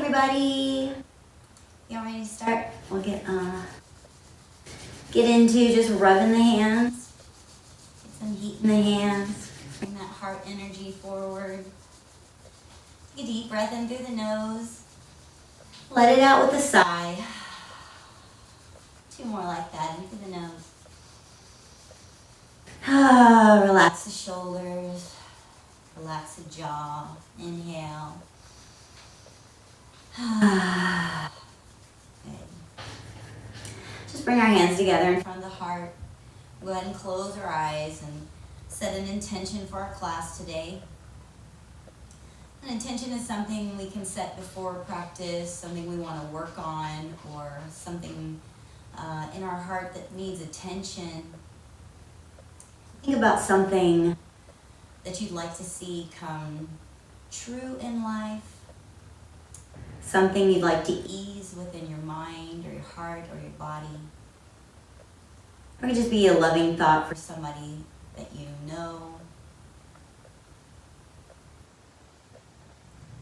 everybody. You all ready to start? We'll get into just rubbing the hands. Get some heat in the hands. Bring that heart energy forward. Take a deep breath in through the nose. Let it out with a sigh. 2 more like that, in through the nose. Relax the shoulders. Relax the jaw. Inhale. Good. Just bring our hands together in front of the heart. Go ahead and close our eyes and set an intention for our class today. An intention is something we can set before practice, something we want to work on, or something in our heart that needs attention. Think about something that you'd like to see come true in life. Something you'd like to ease within your mind or your heart or your body. Or it could just be a loving thought for somebody that you know.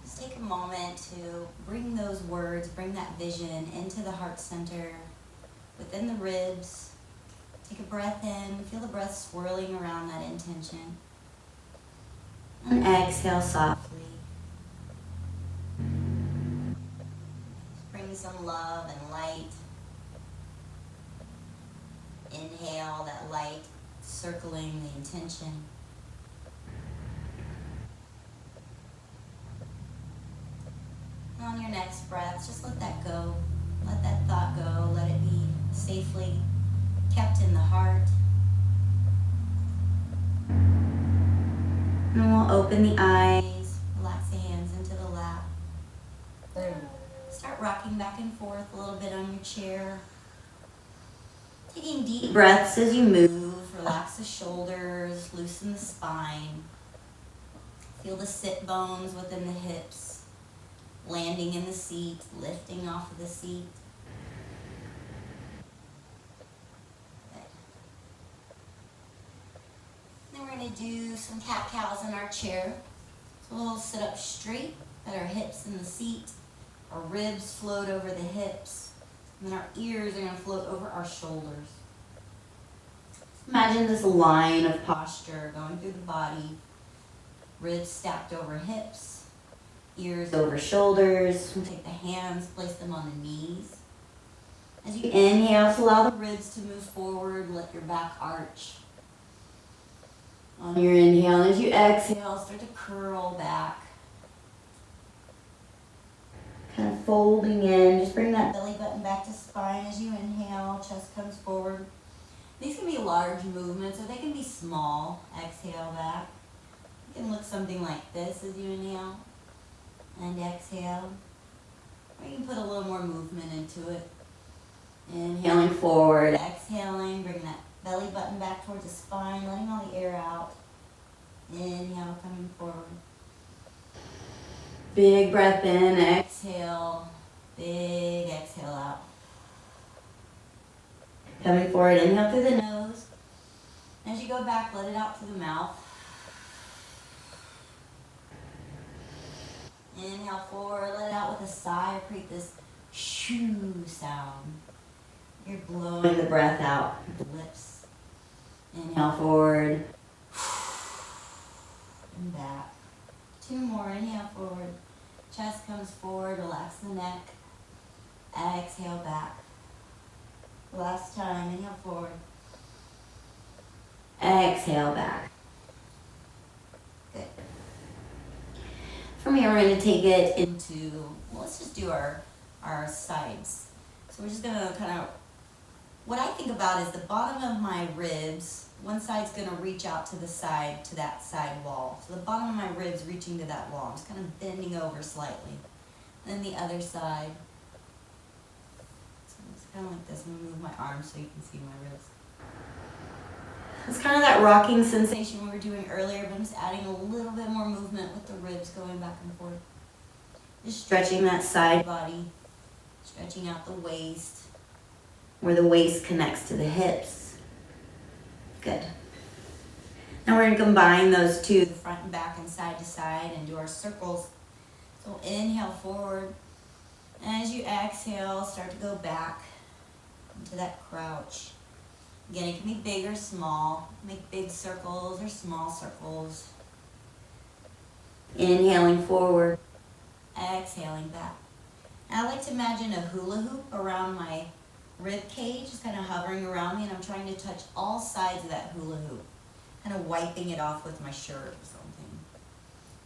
Just take a moment to bring those words, bring that vision into the heart center, within the ribs. Take a breath in, feel the breath swirling around that intention. And exhale softly. Bring some love and light. Inhale that light circling the intention. And on your next breath, just let that go. Let that thought go. Let it be safely kept in the heart. And we'll open the eyes, relax the hands into the lap. Start rocking back and forth a little bit on your chair. Taking deep breaths as you move. Relax the shoulders, loosen the spine. Feel the sit bones within the hips, landing in the seat, lifting off of the seat. Good. Then we're going to do some cat-cows in our chair. So we'll sit up straight, let our hips in the seat. Our ribs float over the hips, and then our ears are going to float over our shoulders. Imagine this line of posture going through the body. Ribs stacked over hips, ears over shoulders. We'll take the hands, place them on the knees. As you inhale, just allow the ribs to move forward. Let your back arch. On your inhale, and as you exhale, start to curl back. Kind of folding in. Just bring that belly button back to spine as you inhale. Chest comes forward. These can be large movements or they can be small. Exhale back. You can look something like this as you inhale and exhale. Or you can put a little more movement into it. Inhaling forward. Exhaling. Bring that belly button back towards the spine. Letting all the air out. Inhale, coming forward. Big breath in, exhale, big exhale out. Coming forward, inhale through the nose. As you go back, let it out through the mouth. Inhale forward, let it out with a sigh, create this shoo sound. You're blowing the breath out with the lips. Inhale forward, and back. 2 more, inhale forward, chest comes forward, relax the neck, exhale back. Last time, inhale forward, exhale back. Good. From here, we're going to take it into, well, let's just do our sides. So we're just going to kind of, what I think about is the bottom of my ribs. One side's going to reach out to the side, to that side wall. So the bottom of my ribs reaching to that wall. I'm just kind of bending over slightly. Then the other side. So it's kind of like this. I'm going to move my arms so you can see my ribs. It's kind of that rocking sensation we were doing earlier, but I'm just adding a little bit more movement with the ribs going back and forth. Just stretching that side body. Stretching out the waist, where the waist connects to the hips. Good. Now we're going to combine those two, the front and back and side to side, and do our circles. So inhale forward, And as you exhale, start to go back into that crouch. Again, it can be big or small. Make big circles or small circles. Inhaling forward, exhaling back. And I like to imagine a hula hoop around my rib cage, just kind of hovering around me, and I'm trying to touch all sides of that hula hoop, kind of wiping it off with my shirt or something.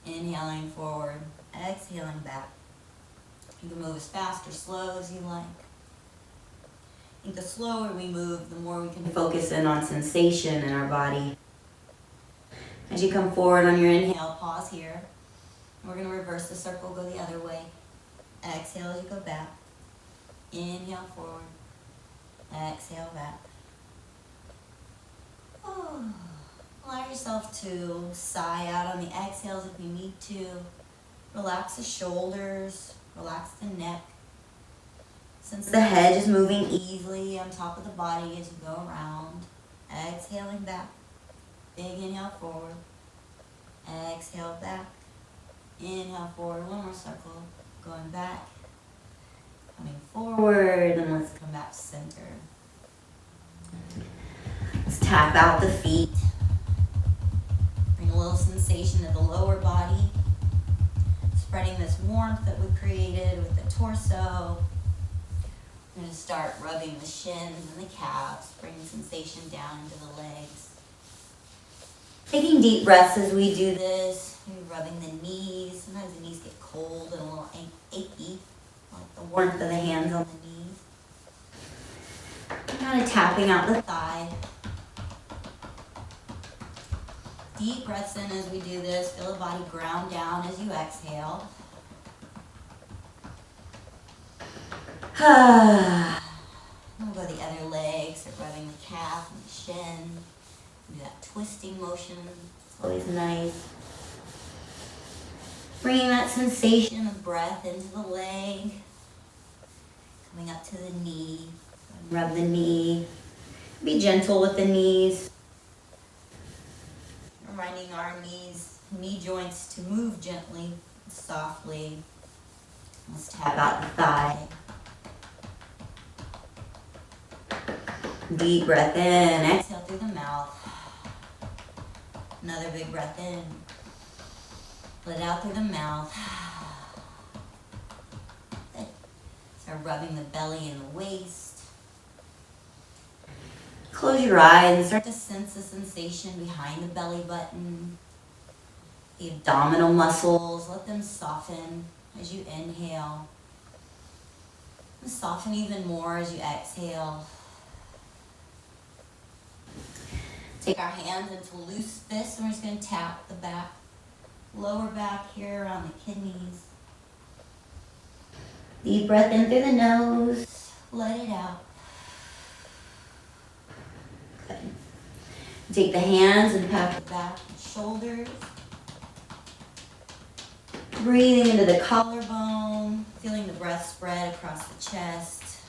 Inhaling forward, exhaling back. You can move as fast or slow as you like. I think the slower we move, the more we can focus in on sensation in our body. As you come forward on your inhale, pause here. We're going to reverse the circle, go the other way. Exhale as you go back. Inhale forward. Exhale back. Oh. Allow yourself to sigh out on the exhales if you need to. Relax the shoulders. Relax the neck. Since the head is moving easily on top of the body as you go around. Exhaling back. Big inhale forward. Exhale back. Inhale forward. One more circle. Going back. Coming forward. And let's come back to center. Let's tap out the feet. Bring a little sensation to the lower body. Spreading this warmth that we created with the torso. We're going to start rubbing the shins and the calves, bringing sensation down into the legs. Taking deep breaths as we do this. Maybe rubbing the knees. Sometimes the knees get cold and a little achy, like the warmth of the hands on the knees. Kind of tapping out the thigh. Deep breaths in as we do this. Feel the body ground down as you exhale. We'll go the other leg, start rubbing the calf and the shin. Do that twisting motion. It's always nice. Bringing that sensation of breath into the leg. Coming up to the knee. Rub the knee. Be gentle with the knees. Reminding our knee joints to move gently, softly. Let's tap out the thigh. Deep breath in, exhale through the mouth. Another big breath in. Let out through the mouth. Good. Start rubbing the belly and the waist. Close your eyes and start to sense the sensation behind the belly button. The abdominal muscles, let them soften as you inhale. And soften even more as you exhale. Take our hands into loose fists and we're just going to tap the back, lower back here around the kidneys. Deep breath in through the nose, let it out. Good. Take the hands and pat the back and shoulders. Breathing into the collarbone, feeling the breath spread across the chest.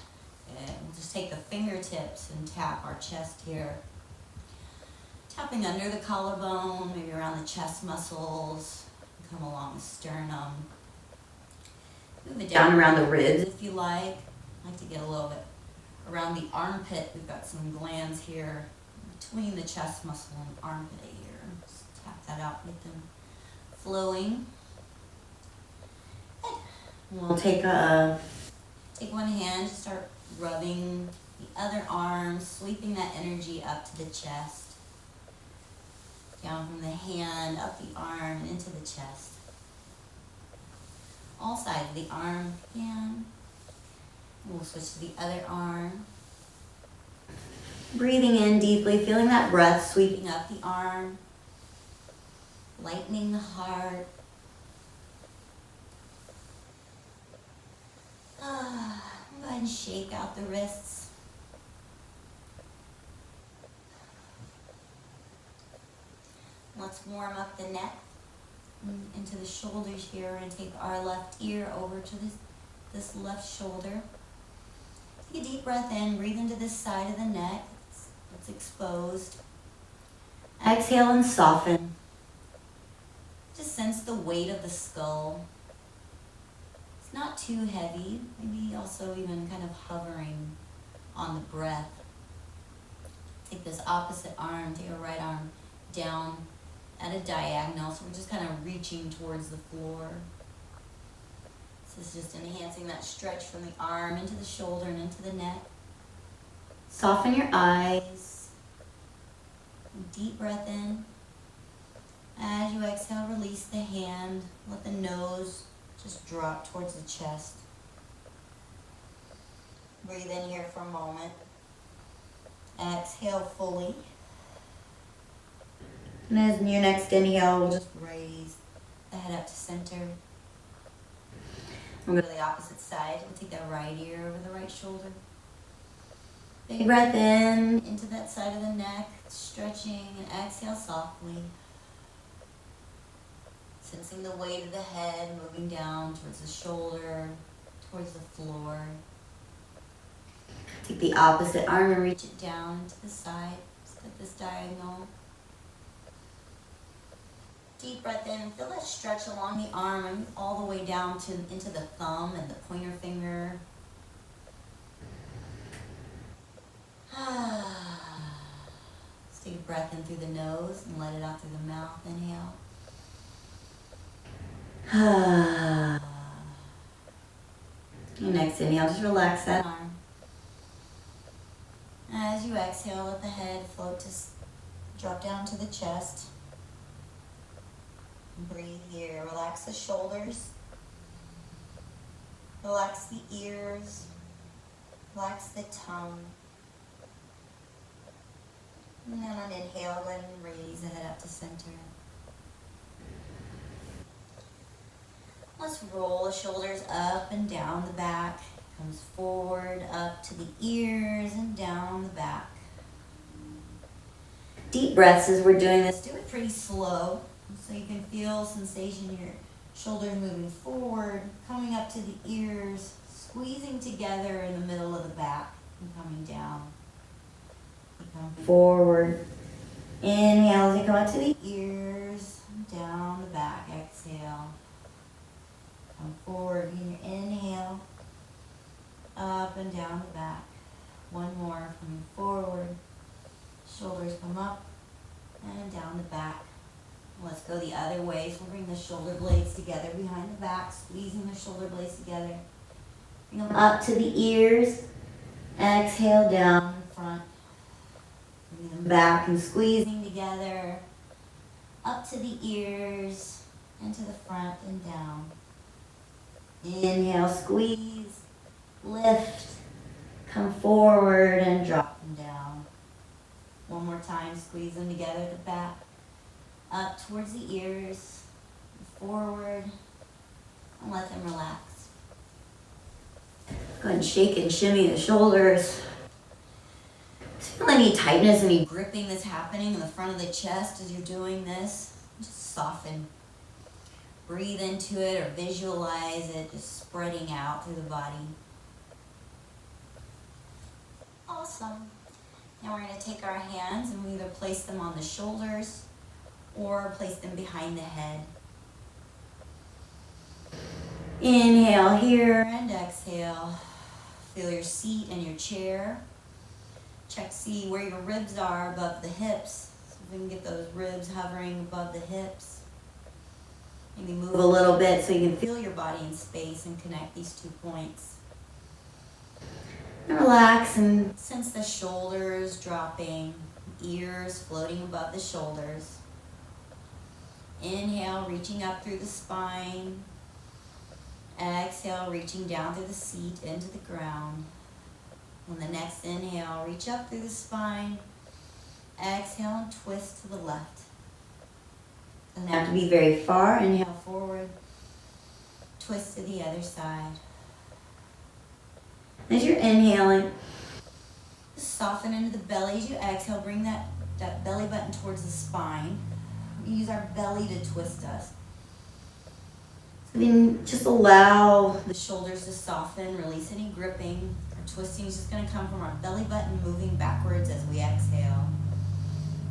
And we'll just take the fingertips and tap our chest here. Tapping under the collarbone, maybe around the chest muscles. Come along the sternum. Move it down around the ribs if you like. I like to get a little bit around the armpit. We've got some glands here between the chest muscle and armpit here. Just tap that out, get them flowing. We'll take one hand, start rubbing the other arm, sweeping that energy up to the chest. Down from the hand, up the arm, and into the chest. All sides of the arm, hand. We'll switch to the other arm. Breathing in deeply, feeling that breath sweeping up the arm. Lightening the heart. Go ahead and shake out the wrists. Let's warm up the neck into the shoulders here and take our left ear over to this left shoulder. Take a deep breath in, breathe into this side of the neck that's exposed. Exhale and soften. Just sense the weight of the skull. It's not too heavy, maybe also even kind of hovering on the breath. Take this opposite arm, take your right arm down at a diagonal, so we're just kind of reaching towards the floor. This is just enhancing that stretch from the arm into the shoulder and into the neck. Soften your eyes. Deep breath in. As you exhale, release the hand. Let the nose just drop towards the chest. Breathe in here for a moment. Exhale fully. And as your next inhale, we'll just raise the head up to center. We'll go to the opposite side. We'll take that right ear over the right shoulder. Big breath in into that side of the neck, stretching, and exhale softly. Sensing the weight of the head moving down towards the shoulder, towards the floor. Take the opposite arm and reach it down to the side. Just at this diagonal. Deep breath in and feel that stretch along the arm and all the way down into the thumb and the pointer finger. Let's take a breath in through the nose and let it out through the mouth. Inhale. Your next inhale, just relax that arm. As you exhale, let the head float to drop down to the chest. Breathe here. Relax the shoulders. Relax the ears. Relax the tongue. And then on inhale, go ahead and raise the head up to center. Let's roll the shoulders up and down the back. Comes forward, up to the ears and down the back. Deep breaths as we're doing this. Do it pretty slow so you can feel sensation in your shoulders moving forward, coming up to the ears, squeezing together in the middle of the back and coming down. You come forward. Inhale as you come up to the ears, down the back. Exhale. Come forward in your inhale, up and down the back. One more, coming forward. Shoulders come up and down the back. Let's go the other way. So we'll bring the shoulder blades together behind the back, squeezing the shoulder blades together. Bring them up to the ears. Exhale down in front. Bring them back and squeezing together. Up to the ears and to the front and down. Inhale, squeeze, lift, come forward and drop them down. One more time, squeeze them together at the back, up towards the ears, forward, and let them relax. Go ahead and shake and shimmy the shoulders. Feel any tightness, any gripping that's happening in the front of the chest as you're doing this? Just soften. Breathe into it or visualize it just spreading out through the body. Awesome. Now we're going to take our hands and we either place them on the shoulders or place them behind the head. Inhale here and exhale. Feel your seat and your chair. Check, see where your ribs are above the hips. So we can get those ribs hovering above the hips. Maybe move a little bit so you can feel your body in space and connect these 2 points. And relax and sense the shoulders dropping, ears floating above the shoulders. Inhale, reaching up through the spine. Exhale, reaching down through the seat into the ground. On the next inhale, reach up through the spine. Exhale and twist to the left. Doesn't have to be very far. Inhale forward. Twist to the other side. As you're inhaling, just soften into the belly. As you exhale, bring that belly button towards the spine. We use our belly to twist us. So then just allow the shoulders to soften, release any gripping. Our twisting is just going to come from our belly button moving backwards as we exhale.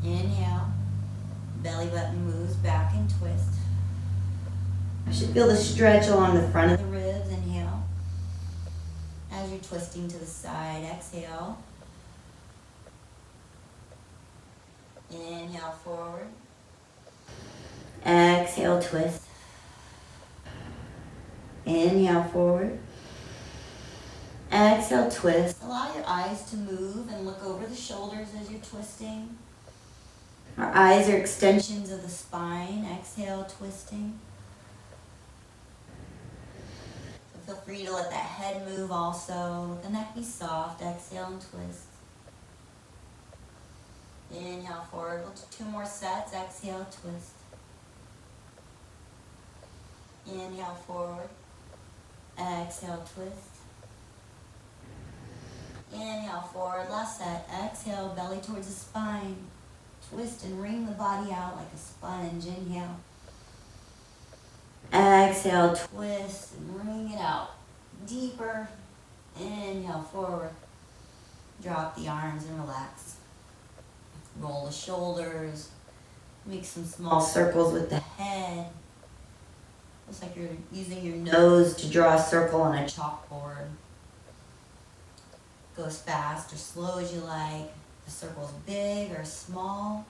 Inhale. Belly button moves back and twist. You should feel the stretch along the front of the ribs. Inhale. As you're twisting to the side, exhale. Inhale forward. Exhale, twist. Inhale forward. Exhale, twist. Allow your eyes to move and look over the shoulders as you're twisting. Our eyes are extensions of the spine. Exhale, twisting. So feel free to let that head move also. Let the neck be soft. Exhale and twist. Inhale forward. We'll do 2 more sets. Exhale, twist. Inhale forward. Exhale, twist. Inhale forward. Last set. Exhale, belly towards the spine. Twist and wring the body out like a sponge. Inhale. Exhale, twist and wring it out. Deeper. Inhale forward. Drop the arms and relax. Roll the shoulders. Make some small circles with the head. Looks like you're using your nose to draw a circle on a chalkboard. Go as fast or slow as you like. The circle's big or small.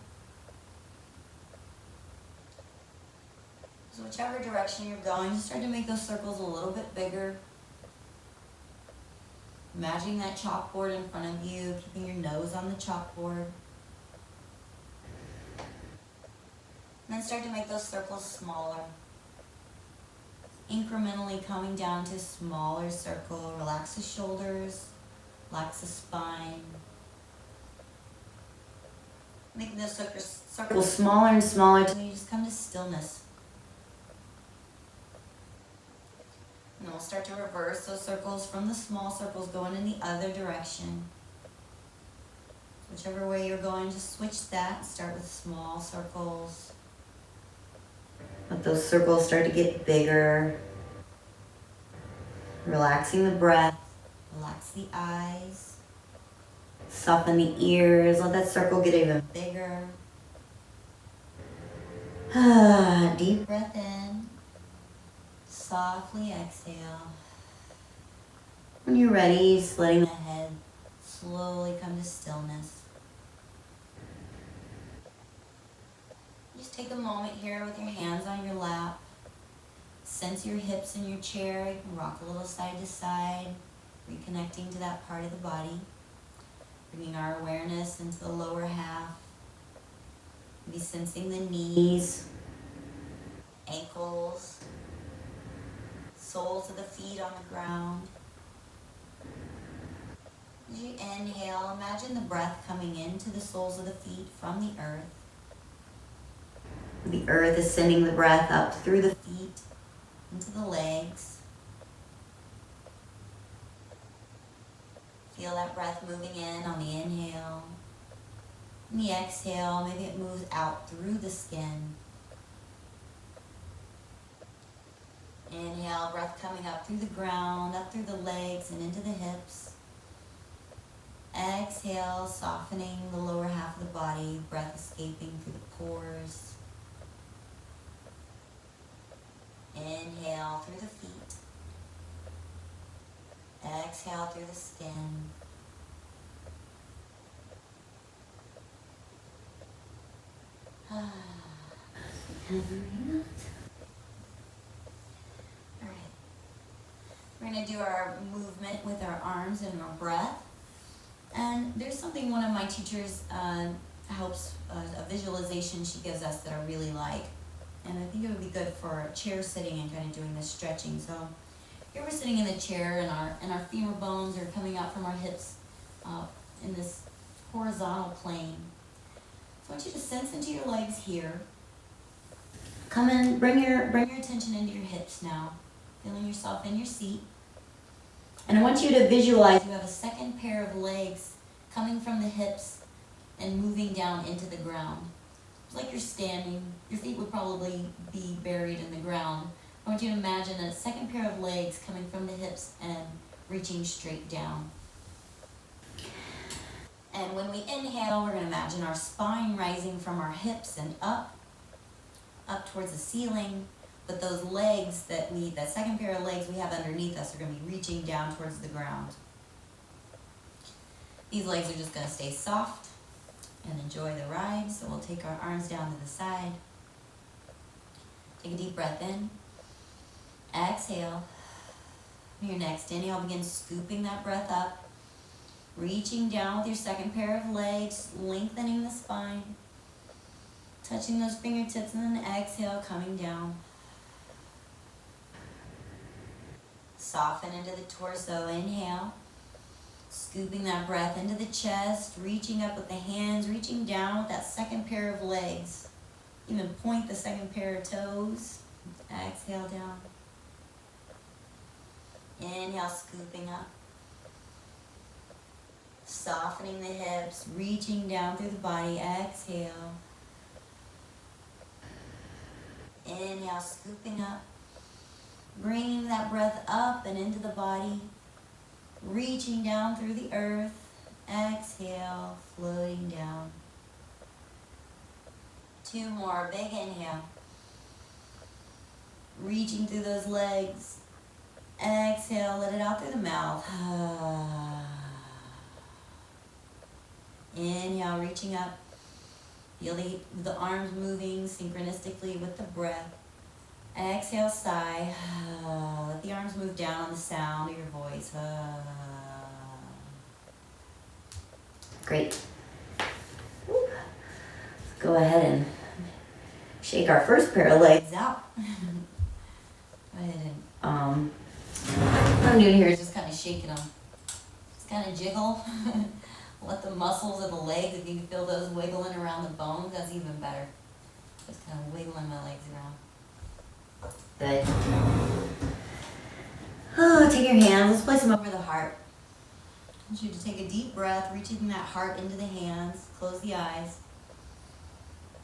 So whichever direction you're going, just try to make those circles a little bit bigger. Imagining that chalkboard in front of you, keeping your nose on the chalkboard. And then start to make those circles smaller. Incrementally coming down to a smaller circle. Relax the shoulders, relax the spine. Making those circles smaller and smaller until you just come to stillness. And then we'll start to reverse those circles from the small circles going in the other direction. Whichever way you're going, just switch that. Start with small circles. Let those circles start to get bigger. Relaxing the breath. Relax the eyes. Soften the ears. Let that circle get even bigger. Deep breath in. Softly exhale. When you're ready, just letting the head slowly come to stillness. Just take a moment here with your hands on your lap. Sense your hips in your chair. You can rock a little side to side, reconnecting to that part of the body. Bringing our awareness into the lower half. Maybe sensing the knees, ankles, soles of the feet on the ground. As you inhale, imagine the breath coming into the soles of the feet from the earth. The earth is sending the breath up through the feet, into the legs. Feel that breath moving in on the inhale. On the exhale, maybe it moves out through the skin. Inhale, breath coming up through the ground, up through the legs and into the hips. Exhale, softening the lower half of the body, breath escaping through the pores. Inhale through the feet. Exhale through the skin. We're going to do our movement with our arms and our breath. And there's something one of my teachers helps, a visualization she gives us that I really like. And I think it would be good for chair sitting and kind of doing this stretching. So here we're sitting in the chair and our femur bones are coming out from our hips in this horizontal plane. So I want you to sense into your legs here. Come in, bring your attention into your hips now. Feeling yourself in your seat. And I want you to visualize you have a second pair of legs coming from the hips and moving down into the ground. It's like you're standing. Your feet would probably be buried in the ground. I want you to imagine a second pair of legs coming from the hips and reaching straight down. And when we inhale, we're going to imagine our spine rising from our hips and up towards the ceiling. But those legs that second pair of legs we have underneath us are going to be reaching down towards the ground. These legs are just going to stay soft and enjoy the ride. So we'll take our arms down to the side. Take a deep breath in. Exhale. Your next inhale, begin scooping that breath up. Reaching down with your second pair of legs, lengthening the spine. Touching those fingertips, and then exhale, coming down. Soften into the torso, inhale. Scooping that breath into the chest, reaching up with the hands, reaching down with that second pair of legs. Even point the second pair of toes. Exhale down. Inhale, scooping up. Softening the hips, reaching down through the body. Exhale. Inhale, scooping up. Bringing that breath up and into the body. Reaching down through the earth. Exhale, floating down. 2 more, big inhale. Reaching through those legs. Exhale, let it out through the mouth. Inhale, reaching up. Feel the arms moving synchronistically with the breath. Exhale, sigh. Let the arms move down on the sound of your voice. Great. Let's go ahead and shake our first pair of legs out. Go ahead and what I'm doing here is just kind of shaking them. Just kind of jiggle. Let the muscles of the legs, if you can feel those wiggling around the bones, that's even better. Just kind of wiggling my legs around. Good. Oh, take your hands, let's place them over the heart. I want you to take a deep breath, reaching that heart into the hands. Close the eyes.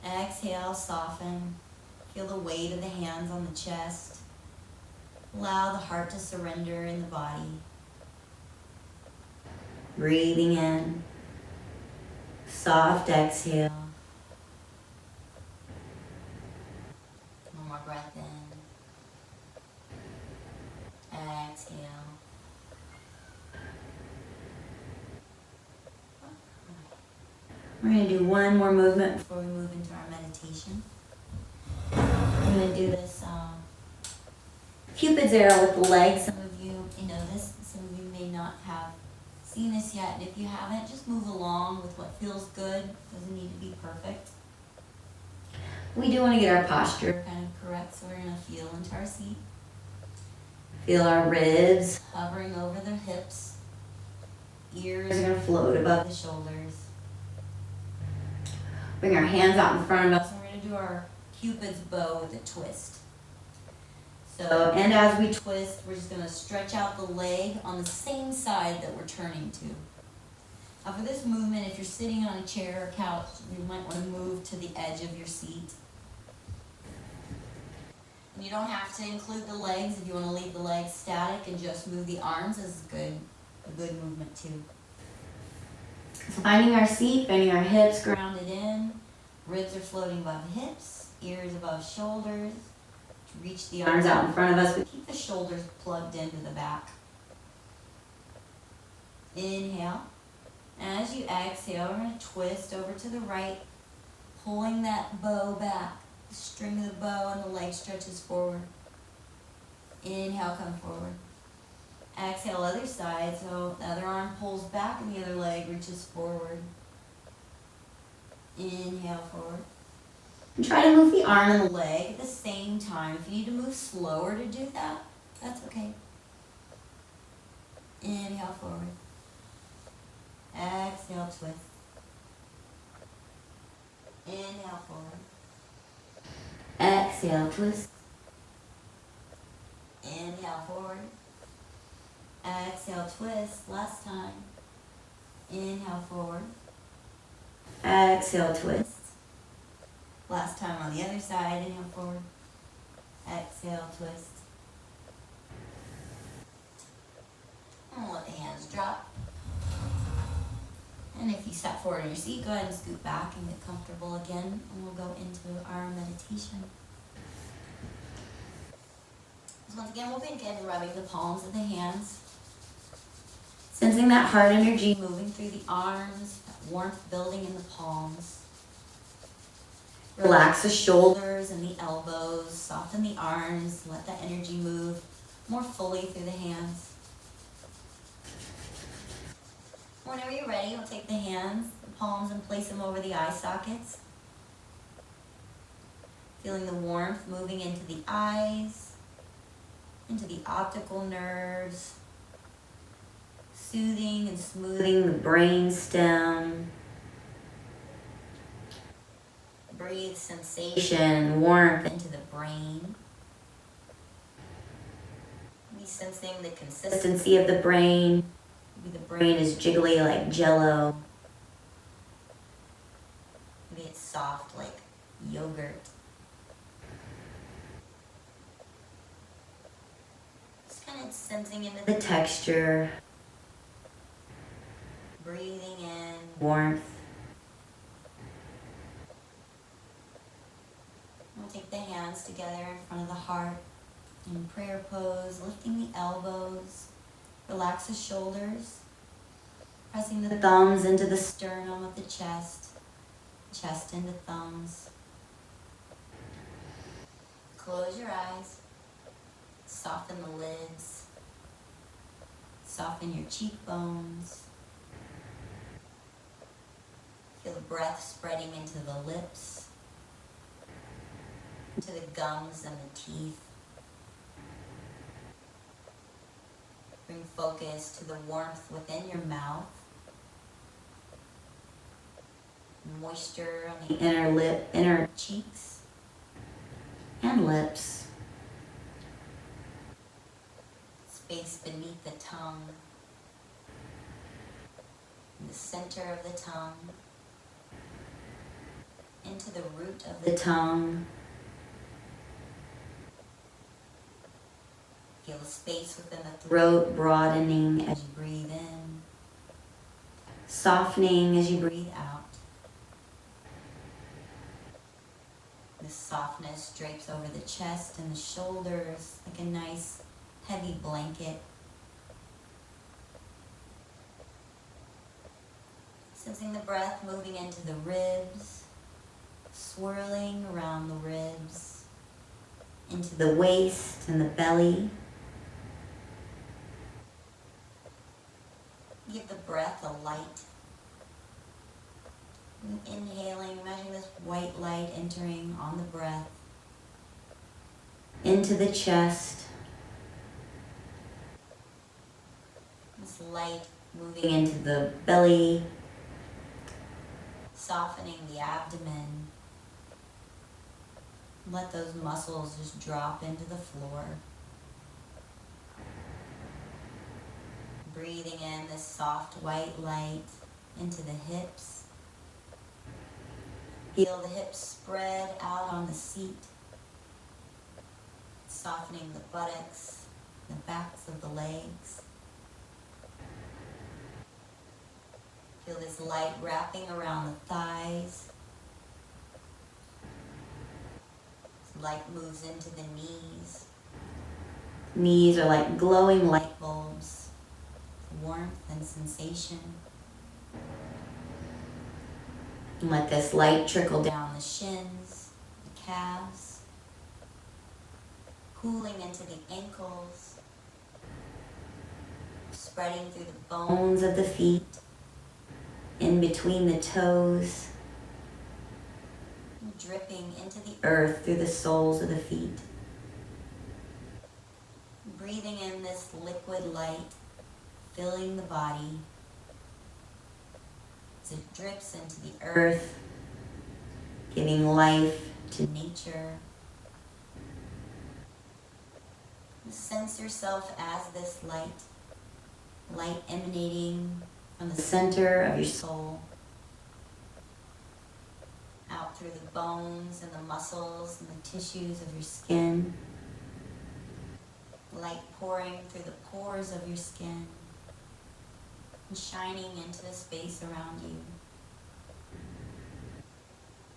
Exhale, soften. Feel the weight of the hands on the chest. Allow the heart to surrender in the body. Breathing in. Soft exhale. One more breath in. Exhale. We're going to do one more movement before we move into our meditation. We're going to do this Cupid's arrow with the legs. Some of you know this, some of you may not have seen this yet. And if you haven't, just move along with what feels good. Doesn't need to be perfect. We do want to get our posture kind of correct, so we're going to feel into our seat. Feel our ribs hovering over the hips. Ears are going to float above the shoulders. Bring our hands out in front of us, and we're going to do our Cupid's bow with a twist. So, and as we twist, we're just going to stretch out the leg on the same side that we're turning to. Now for this movement, if you're sitting on a chair or couch, you might want to move to the edge of your seat. And you don't have to include the legs. If you want to leave the legs static and just move the arms, is a good movement too. So finding our seat, finding our hips grounded in, ribs are floating above hips, ears above shoulders. Reach the arms out in front of us, but keep the shoulders plugged into the back. Inhale. And as you exhale, we're going to twist over to the right, pulling that bow back. The string of the bow and the leg stretches forward. Inhale, come forward. Exhale, other side, so the other arm pulls back and the other leg reaches forward. Inhale, forward. And try to move the arm and the leg at the same time. If you need to move slower to do that, that's okay. Inhale, forward. Exhale, twist. Inhale, forward. Exhale, twist. Inhale, forward. Exhale, twist. Last time. Inhale, forward. Exhale, twist. Last time on the other side. Inhale, forward. Exhale, twist. And we'll let the hands drop. And if you step forward in your seat, go ahead and scoot back and get comfortable again. And we'll go into our meditation. So once again, we'll begin rubbing the palms of the hands. Sensing that heart energy moving through the arms, that warmth building in the palms. Relax the shoulders and the elbows, soften the arms, let that energy move more fully through the hands. Whenever you're ready, we'll take the hands, the palms, and place them over the eye sockets. Feeling the warmth moving into the eyes, into the optical nerves, soothing and smoothing the brain stem. Breathe sensation and warmth into the brain. Be sensing the consistency of the brain. Maybe the brain is jiggly like jello. Maybe it's soft like yogurt. Just kind of sensing into the texture. Breathing in warmth. We'll take the hands together in front of the heart in prayer pose, lifting the elbows. Relax the shoulders. Pressing the thumbs into the sternum of the chest. Chest into thumbs. Close your eyes. Soften the lids. Soften your cheekbones. Feel the breath spreading into the lips, into the gums and the teeth. Bring focus to the warmth within your mouth. Moisture on the inner cheeks and lips. Space beneath the tongue. In the center of the tongue. Into the root of the tongue. Feel the space within the throat broadening as you breathe in, softening as you breathe out. This softness drapes over the chest and the shoulders like a nice heavy blanket. Sensing the breath moving into the ribs, swirling around the ribs, into the waist and the belly. Give the breath a light. And inhaling, imagine this white light entering on the breath, into the chest. This light moving into the belly, softening the abdomen. Let those muscles just drop into the floor. Breathing in this soft white light into the hips. Feel the hips spread out on the seat. Softening the buttocks, the backs of the legs. Feel this light wrapping around the thighs. This light moves into the knees. Knees are like glowing light bulbs. Warmth and sensation. And let this light trickle down the shins, the calves, cooling into the ankles, spreading through the bones of the feet, in between the toes, dripping into the earth through the soles of the feet. Breathing in this liquid light, filling the body as it drips into the earth, giving life to nature. Sense yourself as this light emanating from the center of your soul, out through the bones and the muscles and the tissues of your skin, light pouring through the pores of your skin, and shining into the space around you.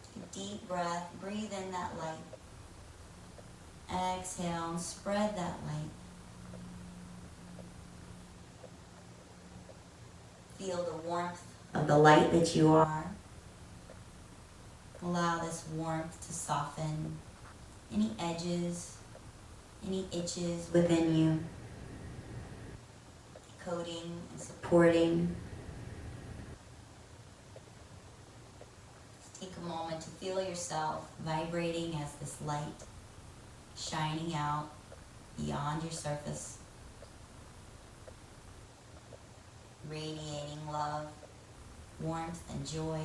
Take a deep breath, breathe in that light. Exhale and spread that light. Feel the warmth of the light that you are. Allow this warmth to soften any edges, any itches within you, coating and supporting. Just take a moment to feel yourself vibrating as this light shining out beyond your surface, radiating love, warmth, and joy.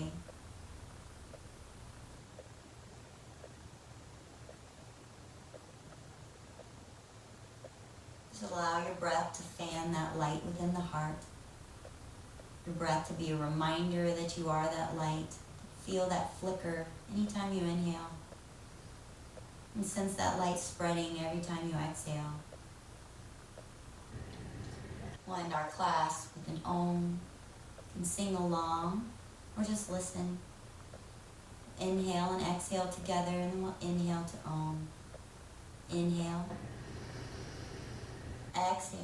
Just allow your breath to fan that light within the heart. Your breath to be a reminder that you are that light. Feel that flicker anytime you inhale. And sense that light spreading every time you exhale. We'll end our class with an Om. You can sing along or just listen. Inhale and exhale together, and then we'll inhale to Om. Inhale. Exhale.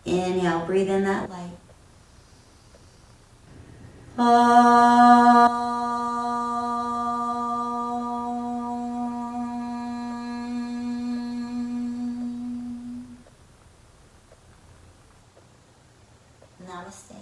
Inhale, breathe in that light. Namaste.